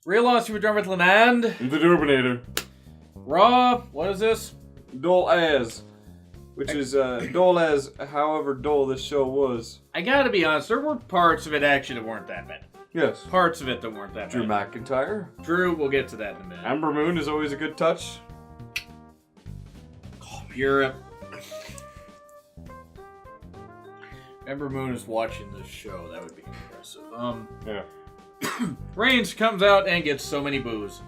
Real Lost with Jonn, Ritland, and The Turbinator. Raw, what is this? Dull as. Which is dull as however dull this show was. I gotta be honest, there were parts of it actually that weren't that bad. Yes. Parts of it that weren't that Drew bad. McIntyre. Drew, we'll get to that in a minute. Amber Moon is always a good touch. Europe. Amber Moon is watching this show. That would be impressive. Yeah. Reigns comes out and gets so many boos.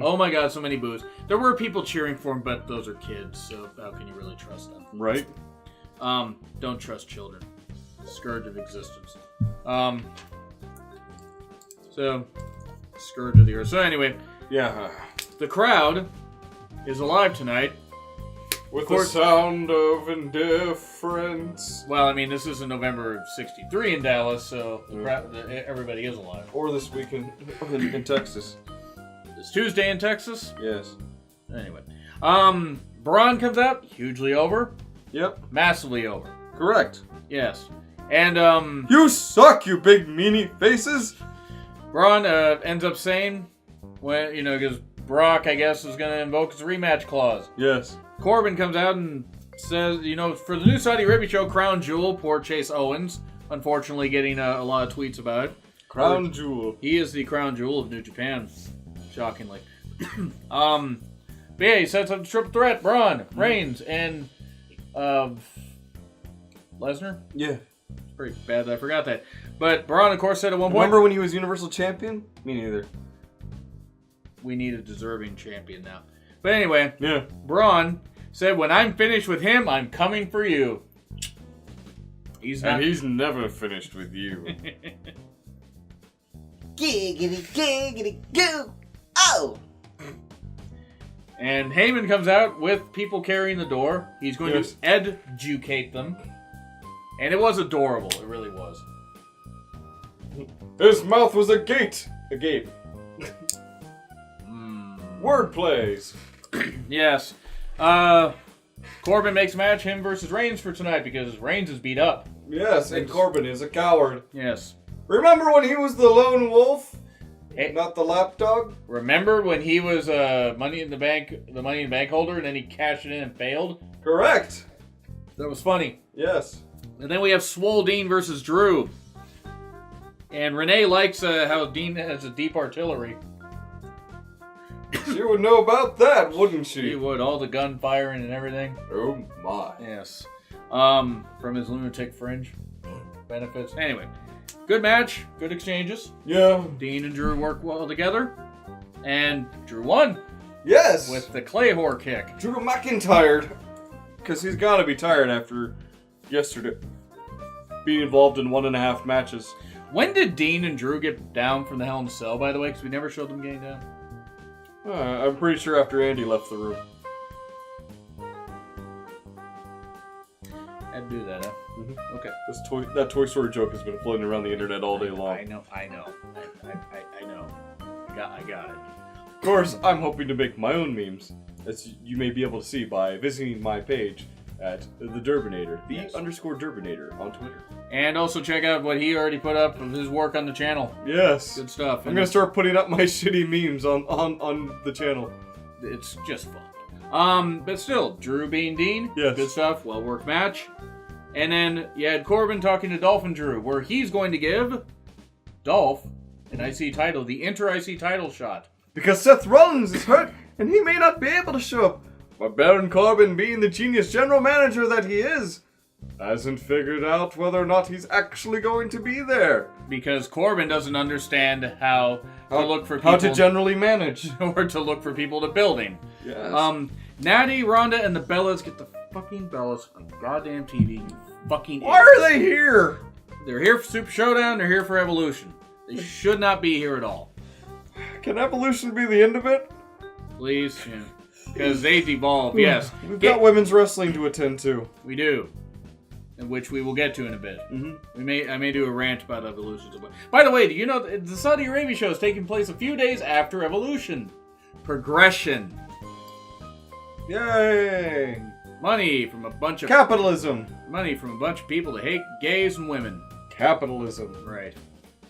Oh my god, so many boos. There were people cheering for him, but those are kids, so how can you really trust them? Right. Don't trust children. Scourge of existence. So, scourge of the earth. So anyway, Yeah. the crowd is alive tonight. With the sound of indifference. Well, I mean, this is in November of '63 in Dallas, so everybody is alive. Or this weekend in Texas. It's Tuesday in Texas. Yes. Anyway, Braun comes out, hugely over, Yep. massively over. Correct. Yes, and You suck, you big meanie faces. Braun ends up saying, when because Brock, I guess, is going to invoke his rematch clause. Yes. Corbin comes out and says, for the new Saudi Arabia show, Crown Jewel, poor Chase Owens, unfortunately getting a lot of tweets about it. Crown Jewel. He is the Crown Jewel of New Japan, shockingly. But yeah, he sets up the triple threat: Braun, Reigns, and Lesnar. Yeah. It's pretty bad that I forgot that. But Braun, of course, said at one point, Remember when he was Universal Champion? Me neither. we need a deserving champion now. But anyway, Yeah. Braun said, when I'm finished with him, I'm coming for you. He's not. And he's never finished with you. Giggity, giggity, goo! Oh! And Heyman comes out with people carrying the door. He's going Yes. to educate them. And it was adorable. It really was. His mouth was a gate. A gape. Word plays. Yes. Corbin makes a match, him versus Reigns for tonight, because Reigns is beat up. Yes, and Corbin is a coward. Yes. Remember when he was the lone wolf? Hey, Not the lapdog? remember when he was the Money in the Bank holder, and then he cashed it in and failed? Correct. That was funny. Yes. And then we have Swole Dean versus Drew. And Renee likes how Dean has a deep artillery. She would know about that, wouldn't He she? would, all the gun firing and everything. Oh my. Yes. From his lunatic fringe benefits. Anyway, good match, good exchanges. Yeah. Dean and Drew work well together. And Drew won Yes. with the clay whore kick. Drew McIntyre. Because he's got to be tired after yesterday being involved in 1.5 matches. When did Dean and Drew get down from the Hell in a Cell, by the way? Because we never showed them getting down. I'm pretty sure after Andy left the room. Had to do that, huh? Mm-hmm. Okay. That Toy Story joke has been floating around the internet all day I long. know. I know. I got it. Of course, I'm hoping to make my own memes, as you may be able to see by visiting my page at the Durbinator, Yes. _ Durbinator on Twitter. And also check out what he already put up of his work on the channel. Yes. Good stuff. I'm gonna start putting up my shitty memes on the channel. It's just fun. But still, Drew being Dean. Yes. Good stuff. Well worked match. And then you had Corbin talking to Dolph and Drew, where he's going to give Dolph an IC title, the Inter-IC title shot. Because Seth Rollins is hurt, and he may not be able to show up. But Baron Corbin, being the genius general manager that he is, hasn't figured out whether or not he's actually going to be there. Because Corbin doesn't understand how to look for people. How to generally manage. or to look for people to building. Yes. Natty, Rhonda, and the Bellas get the fucking Bellas on goddamn TV. You fucking Why are they here? They're here for Super Showdown. They're here for Evolution. They should not be here at all. Can Evolution be the end of it? Please, yeah. Because they devolve. Yes, We've got women's wrestling to attend to. we do, and which we will get to in a bit. Mm-hmm. I may do a rant about Evolution. By the way, do you know the Saudi Arabia show is taking place a few days after Evolution? Progression. Yay! Money from a bunch of Capitalism. people that hate gays and women. Capitalism. Right.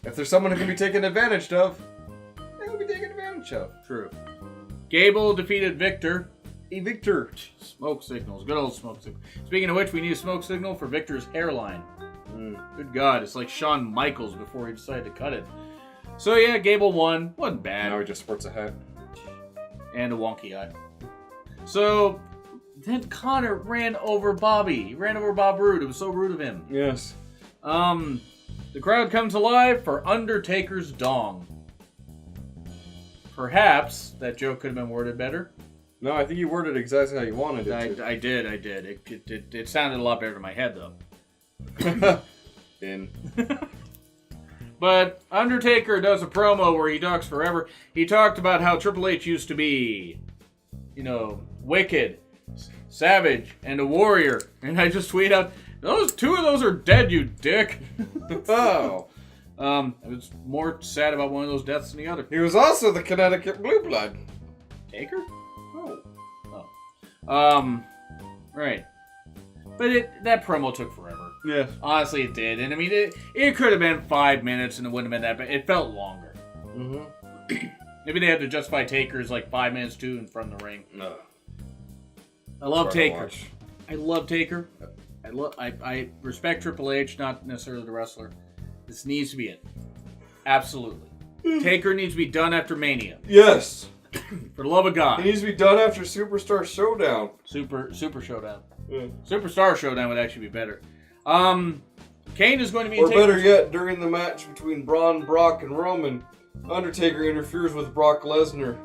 If there's someone who can be taken advantage of, they would be taken advantage of. True. Gable defeated Victor. Hey, Victor. Smoke signals. Good old smoke signal. Speaking of which, we need a smoke signal for Victor's hairline. Good God, it's like Shawn Michaels before he decided to cut it. So yeah, Gable won. Wasn't bad. Now he just sports a hat. And a wonky eye. So then Connor ran over Bobby. He ran over Bob Roode. It was so rude of him. Yes. The crowd comes alive for Undertaker's dong. Perhaps that joke could have been worded better. No, I think you worded it exactly how you wanted it to. I did. It sounded a lot better in my head, though. But Undertaker does a promo where he talks forever. He talked about how Triple H used to be, wicked, savage, and a warrior. And I just tweet out, two of those are dead, you dick. Oh. I was more sad about one of those deaths than the other. He was also the Connecticut Blue Blood. Taker? Oh. Right. But that promo took forever. Yeah. Honestly, it did. And I mean, it could have been 5 minutes and it wouldn't have been that bad. It felt longer. Mm-hmm. Maybe they had to justify Taker's 5 minutes too in front of the ring. No. I love Taker. I love Taker. I respect Triple H, not necessarily the wrestler. This needs to be it. Absolutely. Taker needs to be done after Mania. Yes. For the love of God. It needs to be done after Superstar Showdown. Super Showdown. Yeah. Superstar Showdown would actually be better. Kane is going to be... Or better yet, during the match between Braun, Brock, and Roman, Undertaker interferes with Brock Lesnar.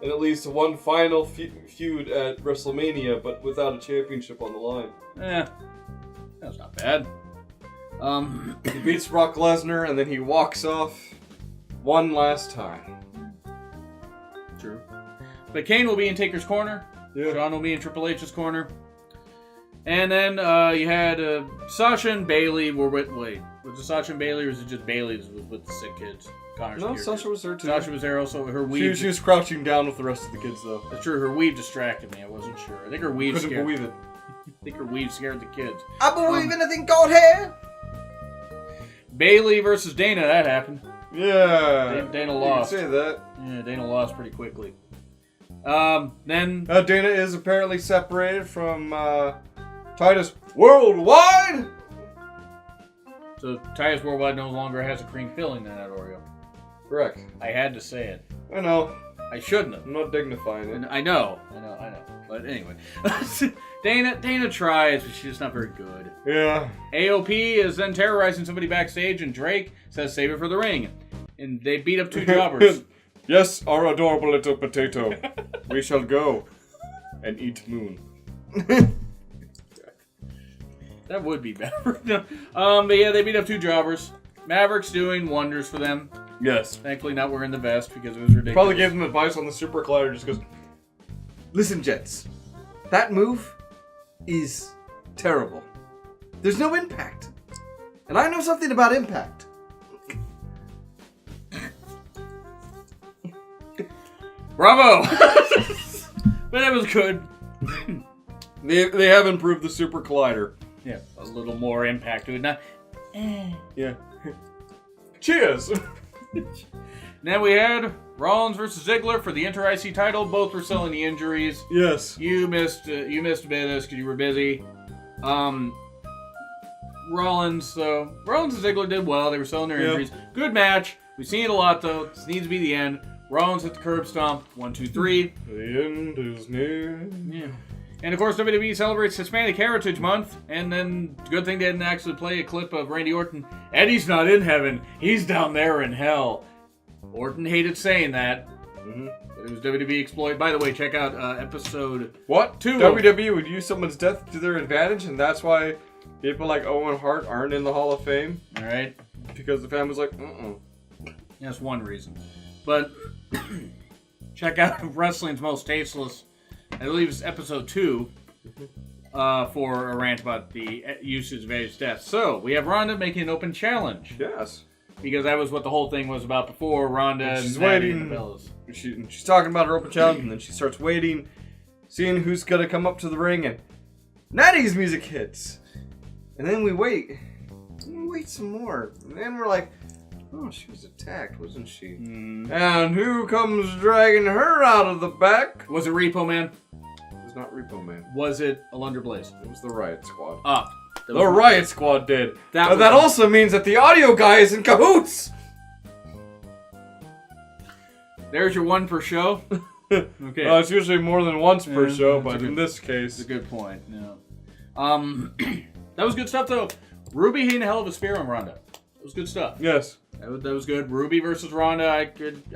And it leads to one final feud at WrestleMania, but without a championship on the line. That's not bad. He beats Brock Lesnar, and then he walks off one last time. True. But Kane will be in Taker's corner. Yeah. Shawn will be in Triple H's corner. And then you had Sasha and Bayley were with... Wait, was it Sasha and Bayley, or was it just Bayley that was with the sick kids? No, Sasha was there too. Sasha was there also. Her weave... She was crouching down with the rest of the kids, though. That's true. Her weave distracted me. I wasn't sure. I think her weave Couldn't scared... believe it. I think her weave scared the kids. I believe anything called hair. Bayley versus Dana. That happened. Yeah. Dana lost. You can say that. Yeah, Dana lost pretty quickly. Then... Dana is apparently separated from Titus Worldwide. So Titus Worldwide no longer has a cream filling in that Oreo. Correct. I had to say it. I know. I shouldn't have. I'm not dignifying it. I know. But anyway. Dana tries, but she's just not very good. Yeah. AOP is then terrorizing somebody backstage, and Drake says, save it for the ring. And they beat up two jobbers. Yes, our adorable little potato. We shall go and eat moon. That would be better. But yeah, they beat up two jobbers. Maverick's doing wonders for them. Yes. Thankfully not wearing the vest because it was ridiculous. Probably gave them advice on the super collider, just goes, listen, gents, that move is terrible. There's no impact. And I know something about impact. Bravo! But it was good. They have improved the super collider. Yeah, a little more impact to it. Not. Yeah. Cheers! Then we had Rollins versus Ziggler for the Inter-IC title. Both were selling the injuries. Yes. You missed a bit of this because you were busy. Rollins and Ziggler did well. They were selling their injuries. Good match. We've seen it a lot though. This needs to be the end. Rollins hit the curb stomp. 1, 2, 3. The end is near. Yeah. And of course, WWE celebrates Hispanic Heritage Month. And then, good thing they didn't actually play a clip of Randy Orton. Eddie's not in heaven. He's down there in hell. Orton hated saying that. Mm-hmm. But it was WWE exploit. By the way, check out episode... What? 2. WWE would use someone's death to their advantage, and that's why people like Owen Hart aren't in the Hall of Fame? Alright. Because the family's like, That's one reason. But check out Wrestling's Most Tasteless. I believe it's episode 2 for a rant about the usage of Eddie's death. So, we have Ronda making an open challenge. Yes. Because that was what the whole thing was about before. Ronda and she's Natty waiting. and the Bellas. She's talking about her open challenge, and then she starts waiting, seeing who's gonna come up to the ring, and Natty's music hits. And then we wait. And we wait some more. And then we're like, Oh, she was attacked, wasn't she? Mm. And who comes dragging her out of the back? Was it Repo Man? It was not Repo Man. Was it Alundra Blaze? It was the Riot Squad. Ah. The Riot Squad did. That That also means that the audio guy is in cahoots! There's your one per show. Okay. It's usually more than once per Yeah, show, that's but a good- in this That's case... a good point. No. That was good stuff though. Ruby hitting a hell of a spear on Ronda. That was good stuff. Yes. That was good. Ruby versus Ronda.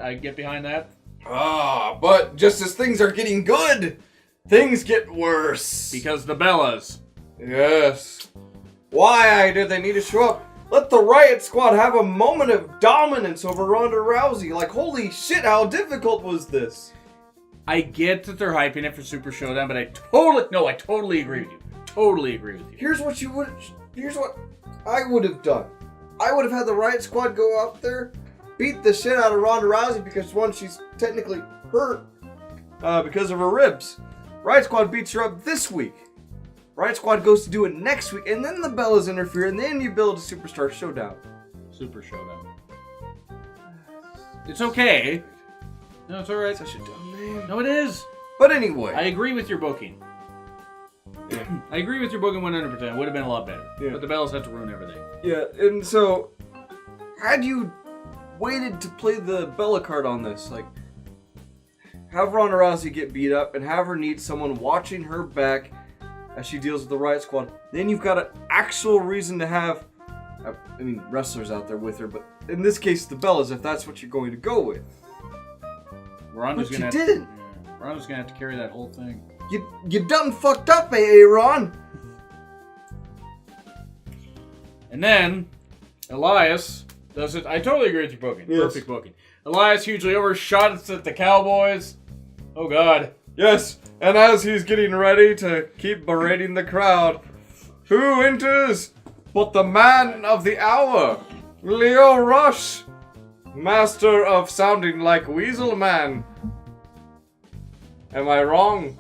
I get behind that. But just as things are getting good, things get worse. Because the Bellas. Yes. Why did they need to show up? Let the Riot Squad have a moment of dominance over Ronda Rousey. Like, holy shit, how difficult was this? I get that they're hyping it for Super Showdown, but I totally agree with you. Totally agree with you. Here's what I would have done. I would have had the Riot Squad go out there, beat the shit out of Ronda Rousey because one, she's technically hurt because of her ribs. Riot Squad beats her up this week. Riot Squad goes to do it next week, and then the Bellas interfere, and then you build a Superstar Showdown. Super Showdown. It's okay. No, it's alright. Such a dumb name. No, it is. But anyway. I agree with your booking. I agree with your booking 100%. It would have been a lot better. Yeah. But the Bellas had to ruin everything. Yeah, and so, had you waited to play the Bella card on this, like, have Ronda Rousey get beat up and have her need someone watching her back as she deals with the Riot Squad, then you've got an actual reason to have, wrestlers out there with her, but in this case, the Bellas, if that's what you're going to go with. Ronda's But gonna you have didn't. Ronda's gonna have to carry that whole thing. You done fucked up, Aaron. And then Elias does it. I totally agree with your booking. Yes. Perfect booking. Elias hugely overshot it at the Cowboys. Oh God. Yes, and as he's getting ready to keep berating the crowd, who enters but the man of the hour, Lio Rush, master of sounding like Weasel Man. Am I wrong?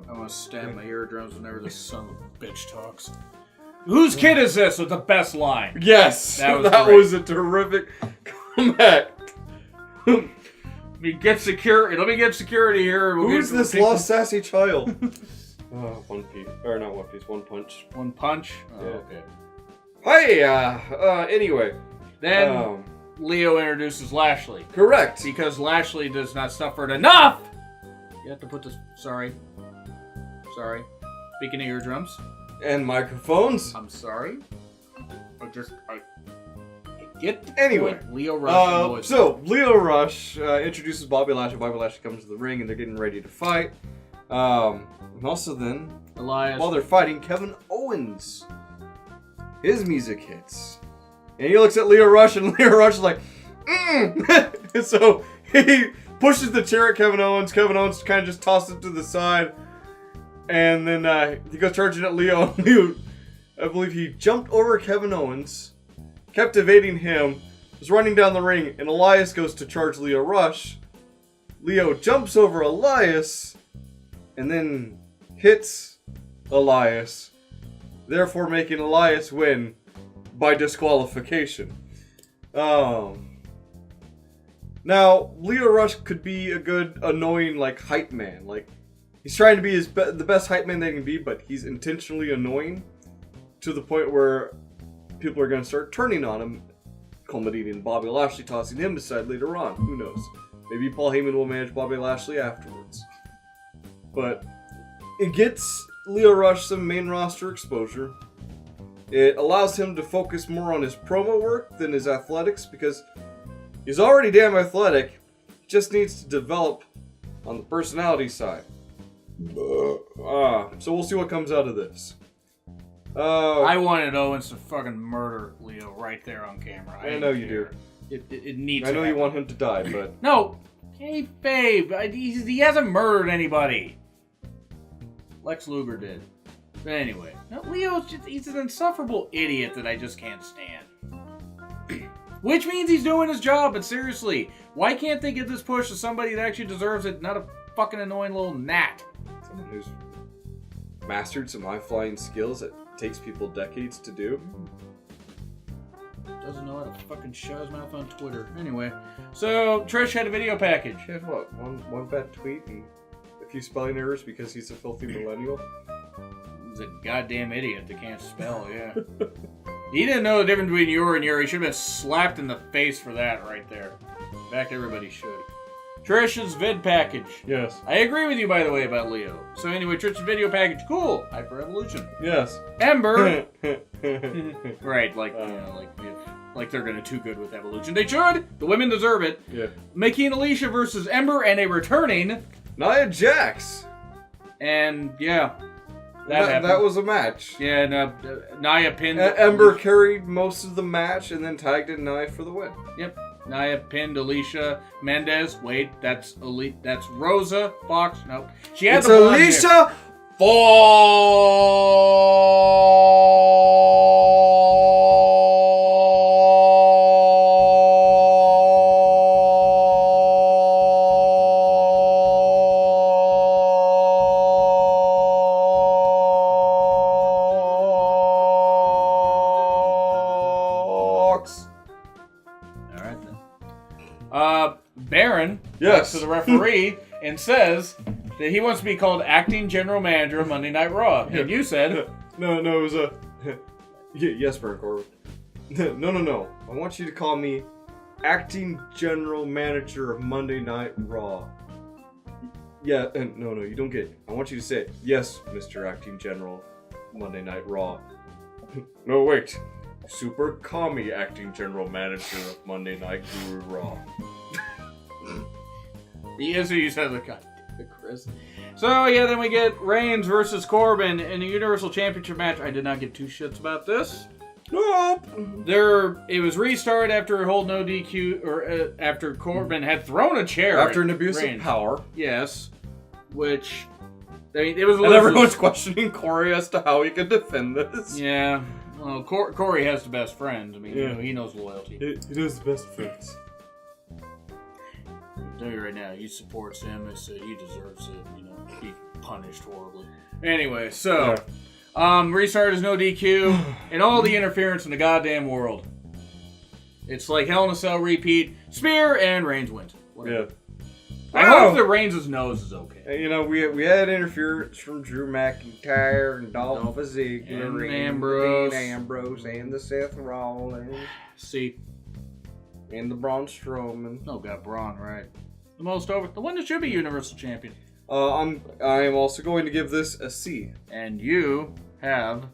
I want to stab my eardrums whenever this son of a bitch talks. Whose kid is this with the best line? Yes, That that was was a terrific comeback. Let me get security here. Who's this lost sassy child? One Piece. Or not One Piece, One Punch. One punch? Oh, Yeah. okay. Hey, anyway. Then Leo introduces Lashley. Correct. Because Lashley does not suffer it enough! You have to put this... Sorry. Speaking of eardrums. And microphones. I'm sorry. I get the Anyway. point. Leo Rush. So, Lio Rush introduces Bobby Lashley. Bobby Lashley comes to the ring and they're getting ready to fight. And also then, Elias. while they're fighting, Kevin Owens, his music hits. And he looks at Lio Rush and Lio Rush is like, And so he pushes the chair at Kevin Owens. Kevin Owens kind of just tosses it to the side. And then he goes charging at Leo. Leo, I believe he jumped over Kevin Owens, kept evading him, was running down the ring, and Elias goes to charge Lio Rush. Leo jumps over Elias, and then hits Elias, therefore making Elias win by disqualification. Now, Lio Rush could be a good, annoying, like, hype man. Like, he's trying to be the best hype man they can be, but he's intentionally annoying to the point where people are going to start turning on him, culminating in Bobby Lashley tossing him aside later on. Who knows? Maybe Paul Heyman will manage Bobby Lashley afterwards. But it gets Lio Rush some main roster exposure. It allows him to focus more on his promo work than his athletics, because he's already damn athletic. He just needs to develop on the personality side. So we'll see what comes out of this. I wanted Owens to fucking murder Leo right there on camera. I know you do. It needs I to know you happen. want him to die, but... No! Hey, babe! He hasn't murdered anybody! Lex Luger did. But anyway, no, he's an insufferable idiot that I just can't stand. Which means he's doing his job, but seriously, why can't they give this push to somebody that actually deserves it, not a fucking annoying little gnat? Someone who's mastered some high-flying skills that takes people decades to do. Doesn't know how to fucking shut his mouth on Twitter. Anyway, so Trish had a video package. He had what? One bad tweet and a few spelling errors because he's a filthy millennial. He's a goddamn idiot that can't spell, yeah. He didn't know the difference between your and your. He should have been slapped in the face for that right there. In fact, everybody should. Trish's vid package. Yes. I agree with you, by the way, about Leo. So anyway, Trish's video package, cool. Hyper Evolution. Yes. Ember. Right, like, you know, like they're gonna do good with Evolution. They should. The women deserve it. Yeah. Mickey and Alicia versus Ember and a returning Nia Jax. And yeah, that happened. That was a match. Yeah, and Nia pinned. Ember carried most of the match and then tagged in Nia for the win. Yep. Nia pinned Alicia Mendez. Wait, that's Rosa Fox. Nope. She had It's the blonde hair. Alicia Fox. All right then. Baron Yes. talks to the referee and says that he wants to be called acting general manager of Monday Night Raw. And you said, No, it was a... yes, Baron Corbin. No. I want you to call me acting general manager of Monday Night Raw. Yeah, no, you don't get it. I want you to say, yes, Mr. Acting General, Monday Night Raw. No, wait. Super Commie Acting General Manager of Monday Night Guru Raw. he is who you said, the Chris. So yeah, then we get Reigns versus Corbin in a Universal Championship match. I did not give two shits about this. Nope. It was restarted after a hold no DQ, or after Corbin had thrown a chair. After an at abuse Reigns. of power. Which, I mean, it was. And everyone's questioning Corey as to how he could defend this. Yeah. Well, Corey has the best friends. I mean, Yeah. you know, he knows loyalty. He knows the best friends. I'll tell you right now, he supports him. He deserves it. You know, he punished horribly. Anyway, so restart is no DQ, and all the interference in the goddamn world. It's like Hell in a Cell repeat, spear, and Reigns wins. Whatever. Yeah. I hope that Reigns' nose is okay. And, you know, we had interference from Drew McIntyre and Dolph Ziggler and Ambrose. Dean Ambrose and the Seth Rollins See, and the Braun Strowman. oh god, Braun, right? The most over, the one that should be Universal Champion. I am also going to give this a C. And you have.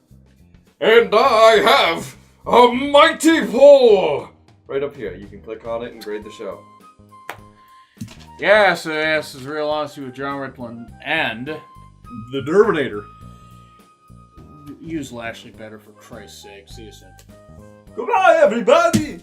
And I have a mighty pole! Right up here. You can click on it and grade the show. Yeah, so this is Real Honesty with John Ritland and The Terminator. use Lashley better for Christ's sake. See you soon. Goodbye, everybody!